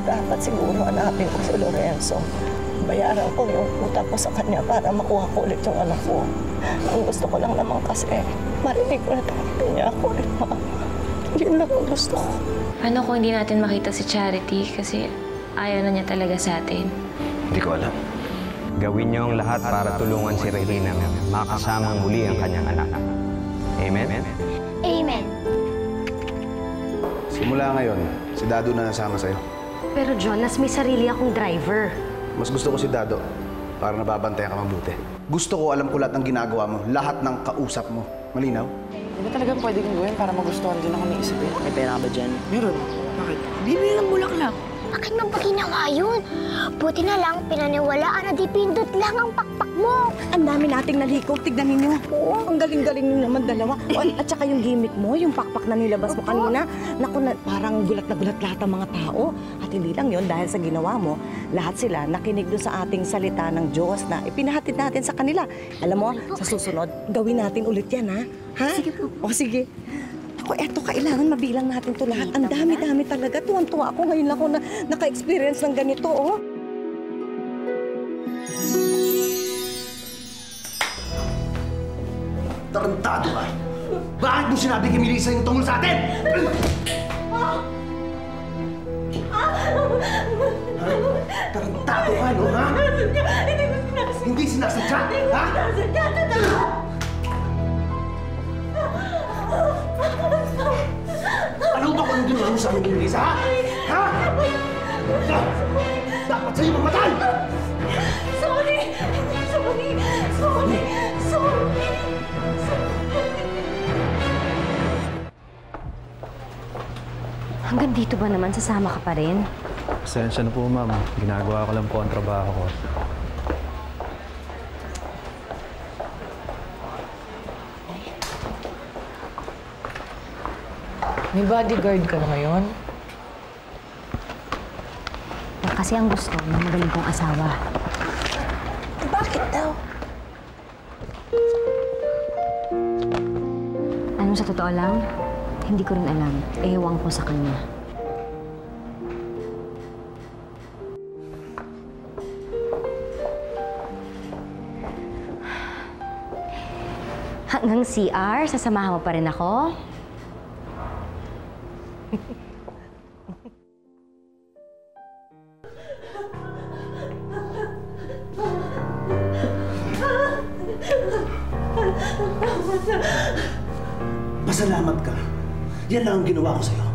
dapat siguro hanapin ko si Lorenzo. Bayaran ko yung utang ko sa kanya para makuha ko ulit yung anak ko. Ang gusto ko lang naman kasi, marinig ko na tawatin niya ako ulit, Mama. Yun lang ang gusto ko. Paano kung hindi natin makita si Charity kasi ayaw na niya talaga sa atin? Hindi ko alam. Gawin niyo ang lahat para tulungan si Regina makasamang muli ang kanyang anak. Amen? Amen. Simula ngayon, si Dado na nasama sa'yo. Pero Jonas, may sarili akong driver. Mas gusto ko si Dado para nababantayan ka mabuti. Gusto ko, alam ko lahat ng ginagawa mo, lahat ng kausap mo. Malinaw? Ano ba talagang pwede kong gawin para magustuhan din ako ni Isabel? May pera ka ba dyan? Meron. Bakit? Bibili ng bulaklak. Bakit mo ba ginawa yun? Buti na lang, pinaniwalaan na di pindot lang ang pakpak mo. Ang dami nating nalikot. Tignan ninyo. Oo, ang galing-galing nyo naman dalawa. At saka yung gimmick mo, yung pakpak na nilabas mo kanina. Naku, parang gulat na gulat lahat ng mga tao. At hindi lang yun, dahil sa ginawa mo, lahat sila nakinig doon sa ating salita ng Diyos na ipinahatid natin sa kanila. Alam mo, sa susunod, gawin natin ulit yan, ha? Ha? Sige po. O, sige. Ako, eto, kailangan mabilang natin to lahat. Ang dami-dami talaga. Tuwan-tuwa ako. Ngayon lang ako na naka-experience ng ganito, oh. Tarantado ka! Bakit mo sinabi kay Melissa yung tungkol sa atin? Tarantado ka, no? Ha? Hindi sinasadya! Ha? Alam ba kung anong ginawa mo sa amin ni Melissa, ha? Ha? Dapat sa'yo mamatay! Sorry! Sorry! Sorry! Sorry! Hanggang dito ba naman? Sasama ka pa rin? Pasensya na po, ma'am. Ginagawa ko lang po ang trabaho ko. May bodyguard ka na ngayon? Kasi ang gusto ng magaling kong asawa. Bakit daw? Ano sa totoo lang? Hindi ko rin alam. Ewan ko sa kanya. Hanggang CR, sasamahan mo pa rin ako? Pasalamat ka. Yan lang ang ginawa ko sa'yo.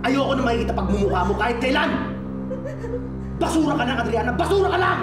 Ayoko na makikita pagmumukha mo kahit kailan! Basura ka lang, Adriana! Basura ka lang!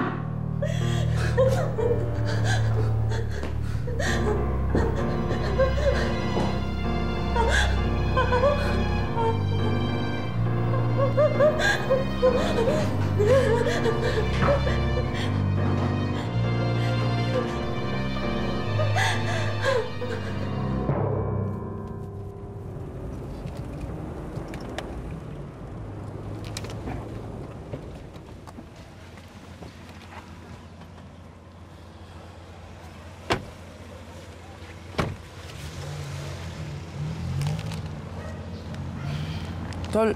Tol,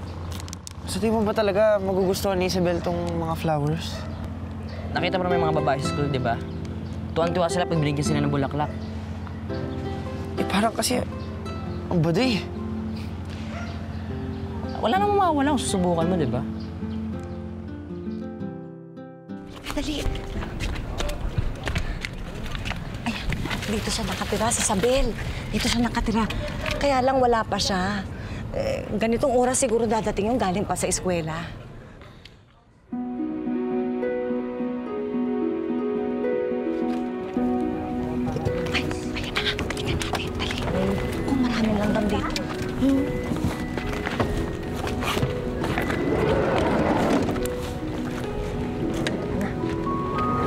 sa tingin mo ba talaga magugustuhan ni Isabel tong mga flowers? Nakita mo naman yung mga babae sa school, di ba? Tuwan-tuwa sila pag binigyan sila ng bulaklak. Eh, parang kasi ang baday. Wala namang mawawala kung susubukan mo, di ba? Dali. Ay, dito siya nakatira, si Isabel. Dito siya nakatira. Kaya lang wala pa siya. Ganitong oras siguro dadating yung galing pa sa eskwela. Ay, ayan na. Tingnan natin. Dali. Kung marami lang dam dito.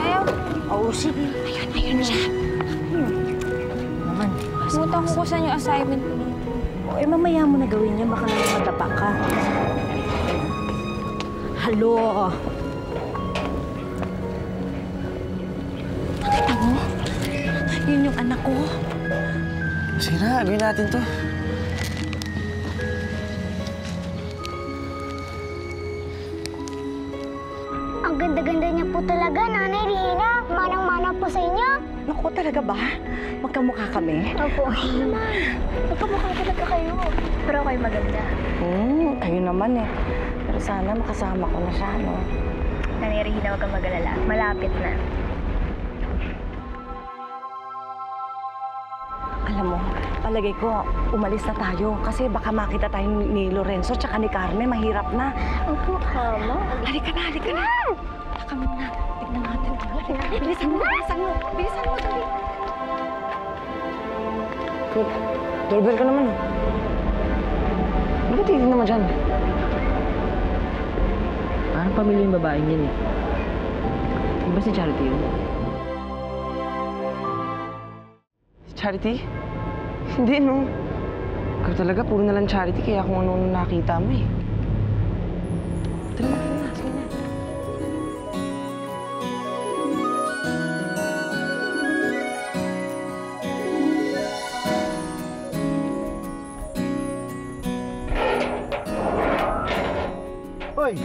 Ayaw. Oo, sige. Ayun siya. Naman. Pumunta ko sa yung assignment ko. Eh, mamaya mo na gawin yan. Baka naman madapa ka. Halo! Nakita mo? Yun yung anak ko. Sige na, gawin natin to. ganda-ganda niya po talaga, Nanay Rina. Manang-mana po sa inyo. Naku, talaga ba? Magkamukha kami? Opo. Naman. Magkamukha talaga kayo. Pero kayo maganda. Kayo naman eh. Pero sana makasama ko na siya, no? Nanay Rina, huwag kang mag-alala. Malapit na. Alam mo, palagay ko, umalis na tayo. Kasi baka makita tayo ni Lorenzo tsaka ni Carmen. Mahirap na. Opo, tama. Halika na, halika na. Halika muna. Tignan natin. Halika. Bilisan mo, bilisan mo. Bilisan mo, dali. Doorbell ka naman. Ano ba titignan naman dyan? Parang pamilya yung babaeng yan eh. Di ba si Charity yun? Charity? Hindi, no. Ikaw talaga, puro na lang Charity, kaya kung ano nakita mo eh. Tara na, tara na. Sige na. Hoy,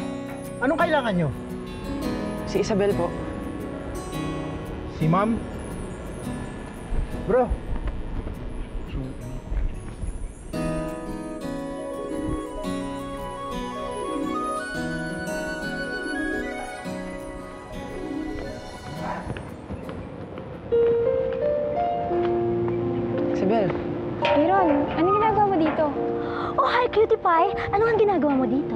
anong kailangan nyo? Si Isabel po. Si Ma'am? Bro. Isabel, Aaron, anong ginagawa mo dito? Oh, hi, Cutie Pie. Ano ang ginagawa mo dito?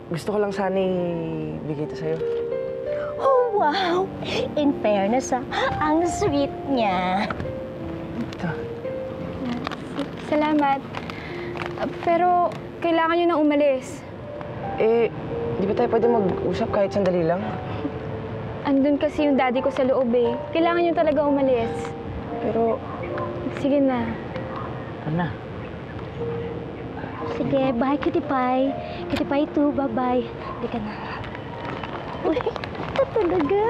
gusto ko lang sana ibigay ito sa'yo. Oh, wow! In fairness, ang sweet niya. Ito. Salamat. Pero kailangan nyo na umalis. Eh, di ba tayo pwede mag-usap kahit sandali lang? Andun kasi yung daddy ko sa loob eh. Kailangan nyo talaga umalis. Pero, sige na. tara na. Sige, bye, Cutie Pie. Cutie Pie too, bye-bye. Hindi ka na. Uy, ito talaga.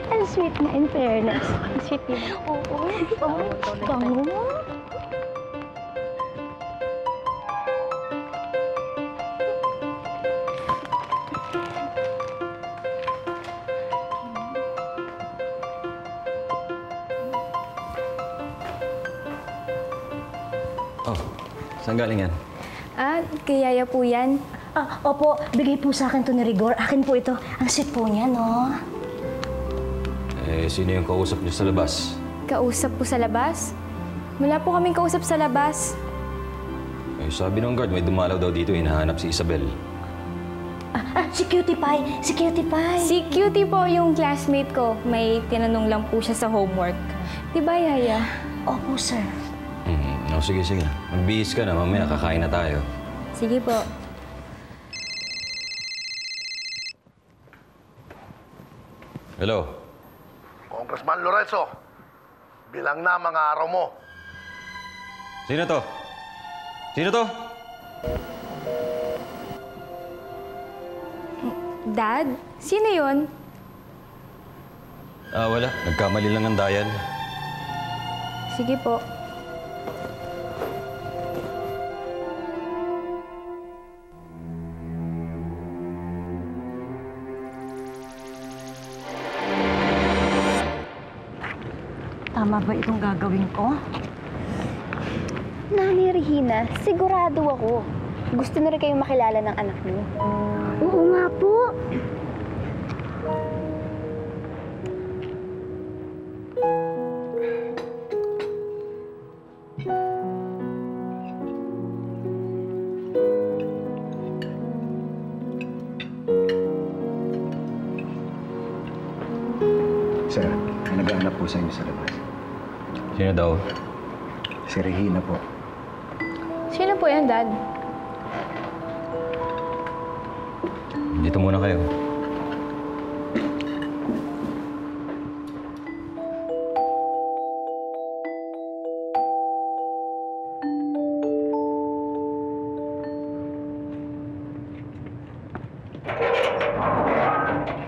Ang sweet na, in fairness. Ang sweet yun. Oo. Bango. Oh, saan galing yan? Kay Yaya po yan. Opo, bigay po sa akin to ni Rigor. Akin po ito. Ang sweet po niya, no? Eh, sino yung kausap niyo sa labas? Kausap po sa labas? Wala po kaming kausap sa labas. Eh, sabi ng guard, may dumalaw daw dito, hinahanap si Isabel. Si Cutie Pie. Si Cutie Pie. Si Cutie po yung classmate ko. May tinanong lang po siya sa homework. Diba, Yaya? Opo, sir. Oh, sige, sige. Magbihis ka na, mamaya kakain na tayo. Sige po. Hello? Congressman Lorenzo, bilang na mga araw mo. Sino to? Sino to? Dad? Sino yun? Wala. Nagkamali lang ng dial. Sige po. Tama ba itong gagawin ko? Nanay Regina, sigurado ako. Gusto na rin kayong makilala ng anak niyo. Oo nga po. Sir, may naghahanap po sa inyo sa labas. Sino daw? Si Regina po. Sino po yan, Dad? Dito muna kayo.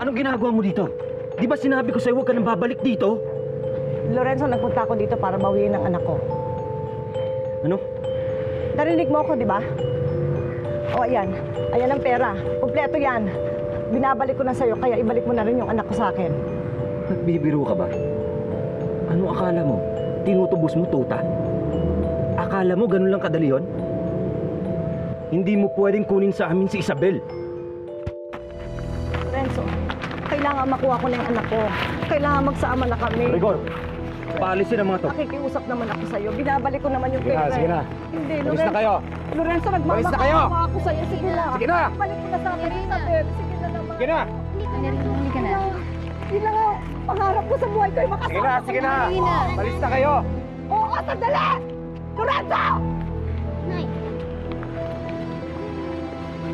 Anong ginagawa mo dito? Di ba sinabi ko sa'yo huwag ka nang babalik dito? Lorenzo, nagpunta ako dito para bawiin ang anak ko. Ano? Narinig mo ako, di ba? O, ayan. Ayan ang pera. Kompleto yan. Binabalik ko na sa'yo, kaya ibalik mo na rin yung anak ko sa akin. Nagbibiro ka ba? Ano akala mo? Tinutubos mo, tuta? Akala mo ganun lang kadali yun? Hindi mo pwedeng kunin sa amin si Isabel. Renzo, kailangan makuha ko na yung anak ko. Kailangan magsama na kami. Rigor, paalisin ang mga to. Nakikiusap naman ako sa'yo. Binabalik ko naman yung pera. Sige na. Hindi, Alis Lorenzo. na kayo. Lorenzo, Alis na kayo. nagmamakawa ako sa'yo. Sige na. Sige na. Balik ko na sa akin, Isabel. Sige na naman. Sige na. Hindi ka na. Yun lang ang pangarap ko sa buhay ko. Yung makasama. Sige na. Alis na kayo. Oo, sandali! Lorenzo! Nay.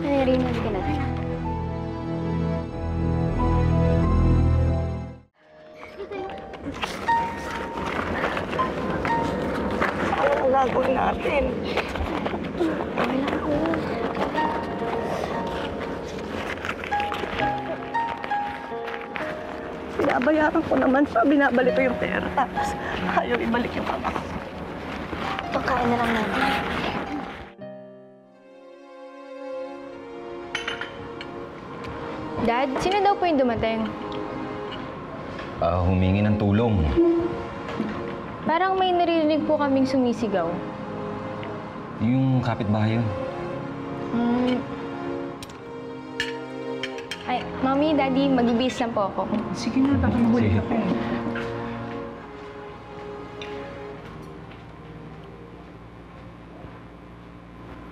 Rina, hindi ka na. Ano ang gagawin natin? Binabayaran ko naman siya, binabalik ko yung pera. Tapos ayaw ibalik yung anak ko. Pagkain na lang natin. Dad, sino daw po yung dumating? Humingi ng tulong. Parang may naririnig po kaming sumisigaw. Yung kapitbahay yun. Ay, Mami, Daddy, mag-ibis lang po ako. Sige na, baka mahuli ka pa eh.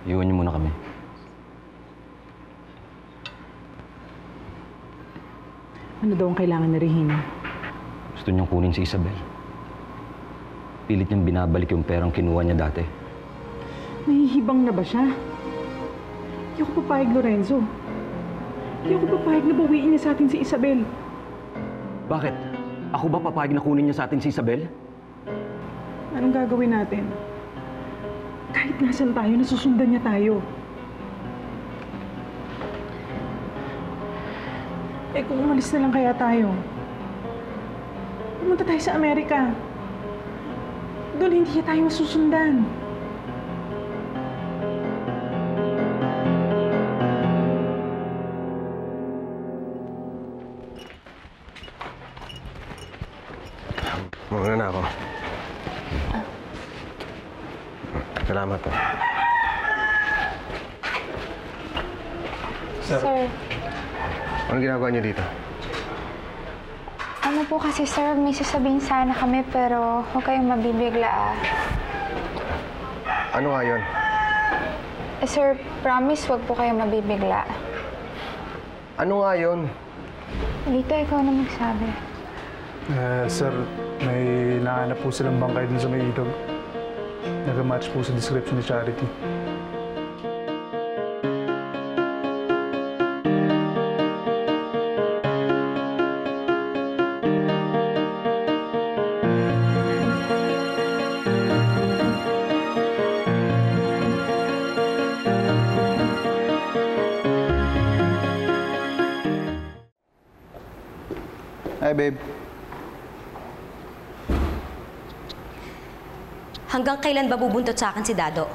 Iwan niyo muna kami. Ano daw ang kailangan ni Regina? Gusto niyang kunin si Isabel. Pilit niyang binabalik yung perang kinuha niya dati. Nahihibang na ba siya? Hindi ako papayag, Lorenzo. Hindi ako papayag na bawiin niya sa atin si Isabel. Bakit? Ako ba papayag na kunin niya sa atin si Isabel? Anong gagawin natin? Kahit nasan tayo, nasusundan niya tayo. Eh kung umalis na lang kaya tayo, pumunta tayo sa Amerika. Doon hindi niya tayo masusundan. Muna na ako. Salamat po. Sir. Anong ginagawa niyo dito? Ano po kasi, sir, may sasabihin sana kami pero huwag kayong mabibigla ah. Ano nga yun? Sir, promise huwag po kayong mabibigla. Ano nga yun? Dito, ikaw na magsabi. Sir, may nahanap po silang bangkay dun sa may ilog. Nag-match po sa description ni Charity. Hi, babe. Hanggang kailan ba bubuntot sa akin si Dado?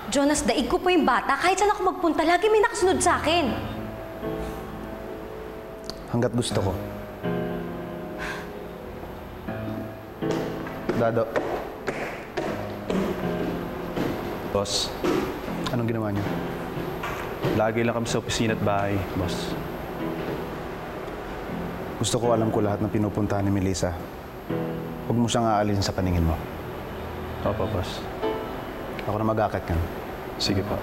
Jonas, daig ko po yung bata. Kahit saan ako magpunta, lagi may nakasunod sa akin. Hanggat gusto ko. Dado. Boss, anong ginawa niyo? Lagi lang kami sa opisina at bahay, boss. Gusto ko alam ko lahat ng pinupuntahan ni Melissa. Huwag mo siyang aalisin sa paningin mo. Opo, boss. Ako na mag-akit ka. Sige pa.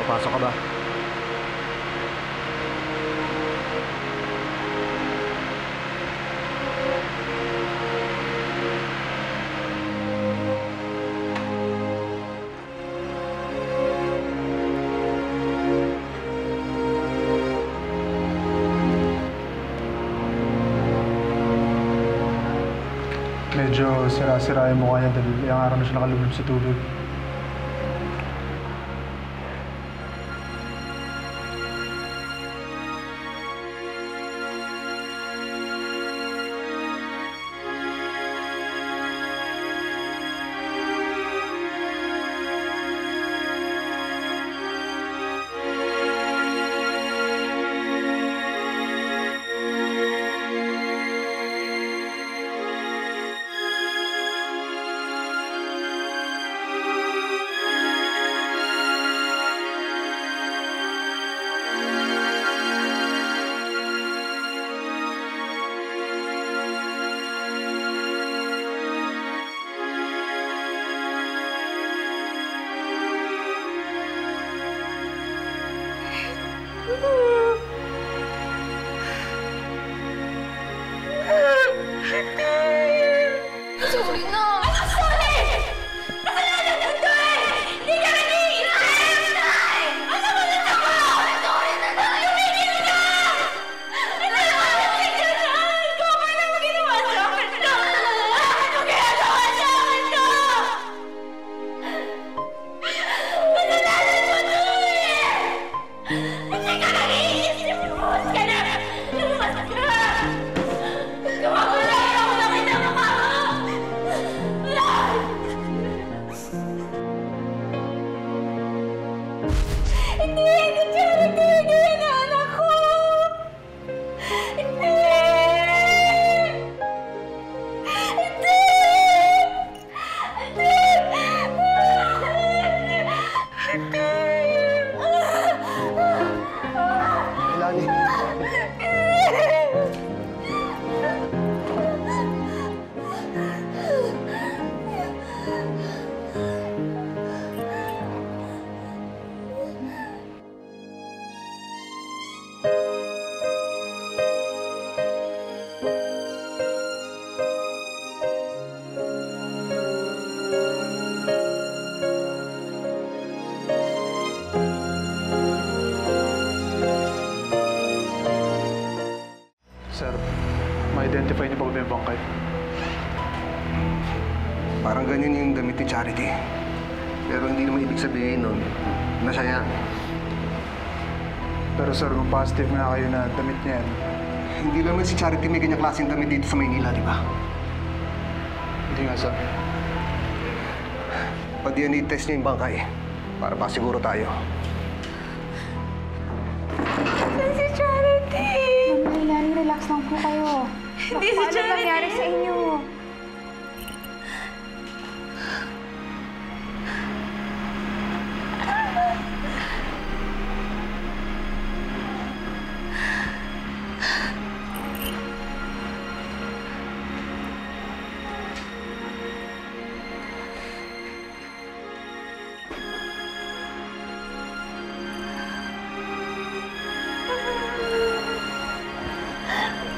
Papasok ka ba? Medyo sira-sira yung mukha niya dahil ilang araw na siya nakalublob sa tubig. Sorry na! Ano sorry? Kasalanan mo to eh! Hindi ka nag-iisip! Ano mo na ako? Sorry na na! Tumigil ka! Ano naman tumigil ka? Ikaw ba na maginawa sa akin to? Ano ginagawa sa akin to? Kasalanan mo to eh! Hindi ka nag-iisip! Lumabas ka na! Lumabas ka! Gumagula ako nakita mo ka! Hindi! Hindi Charity! Hindi yan ang anak ko! Hindi! Hindi! Hindi! Hindi! Melanie. Sir, ma-identify niyo ba kung yung bangkay? Parang ganyan yung damit ni Charity. Pero hindi naman ibig sabihin nun na siya yan. Pero sir, kung positive nga kayo na damit niya yan, Hindi naman si Charity may ganyang klaseng damit dito sa Maynila, di ba? hindi nga sir. Pa-DNA test niyo yung bangkay para pasiguro tayo. Si Charity! Ma'am Leilani, relax lang po kayo. Hindi si Charity! Ano nangyari sa inyo?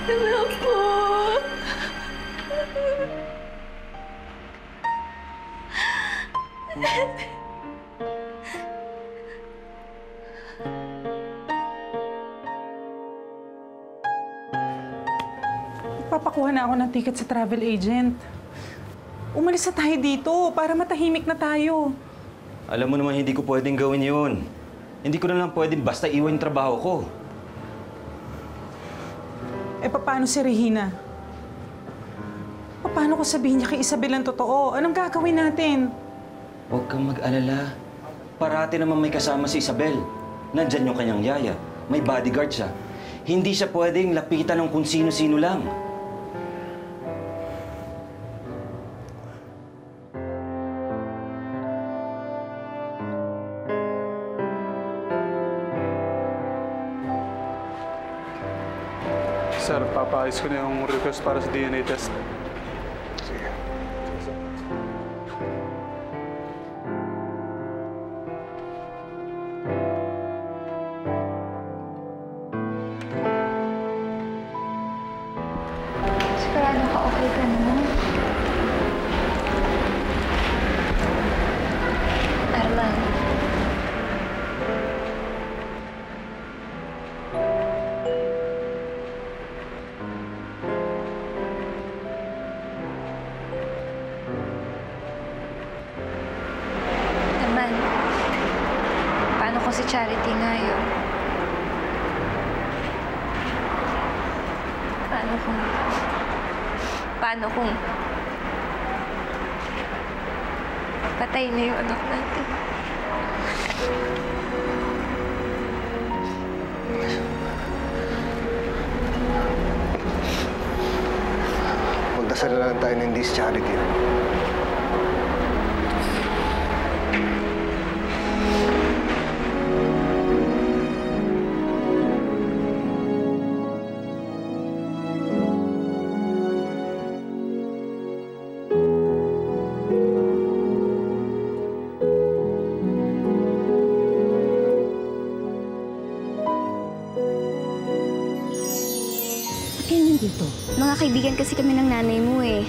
Anak ko! Papakuha na ako ng ticket sa travel agent. Umalis na tayo dito para matahimik na tayo. Alam mo naman hindi ko pwedeng gawin yun. Hindi ko na lang pwedeng basta iwan yung trabaho ko. Eh, paano si Regina? Paano ko sabihin niya kay Isabel ang totoo? Anong gagawin natin? Huwag kang mag-alala. Parati naman may kasama si Isabel. Nandyan yung kanyang yaya. May bodyguard siya. Hindi siya pwedeng lapitan ng kung sino-sino lang. Sir, papaayos ko na yung request para sa DNA test. Sigurado ka okay ka na? Arman. Arman. Paano kung si Charity nga yun? Paano kung patay na yung anak natin? Magdasal na lang tayo na hindi si Charity. dito? Mga kaibigan kasi kami ng nanay mo eh.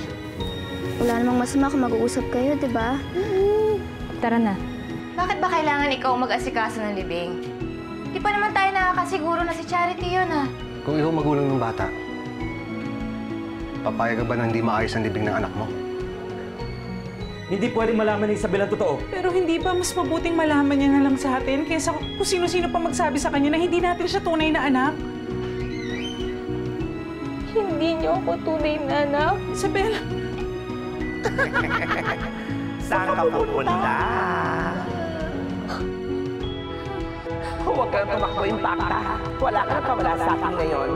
Wala namang masama kung mag-uusap kayo, di ba? Tara na. Bakit ba kailangan ikaw mag-asikaso ng libing? Di pa naman tayo nakakasiguro na si Charity yun, ah. Kung ikaw magulang ng bata, papayag ka ba na hindi maayos ang libing ng anak mo? Hindi pwedeng malaman ni Isabel ang totoo. Pero hindi ba mas mabuting malaman niya na lang sa atin kaysa kung sino-sino pa magsabi sa kanya na hindi natin siya tunay na anak? Hindi niyo ako tunay na anak. Isabel! Saan ka pupunta? Huwag kang tumakbo, Impacta. Wala ka na pawala sa akin ngayon.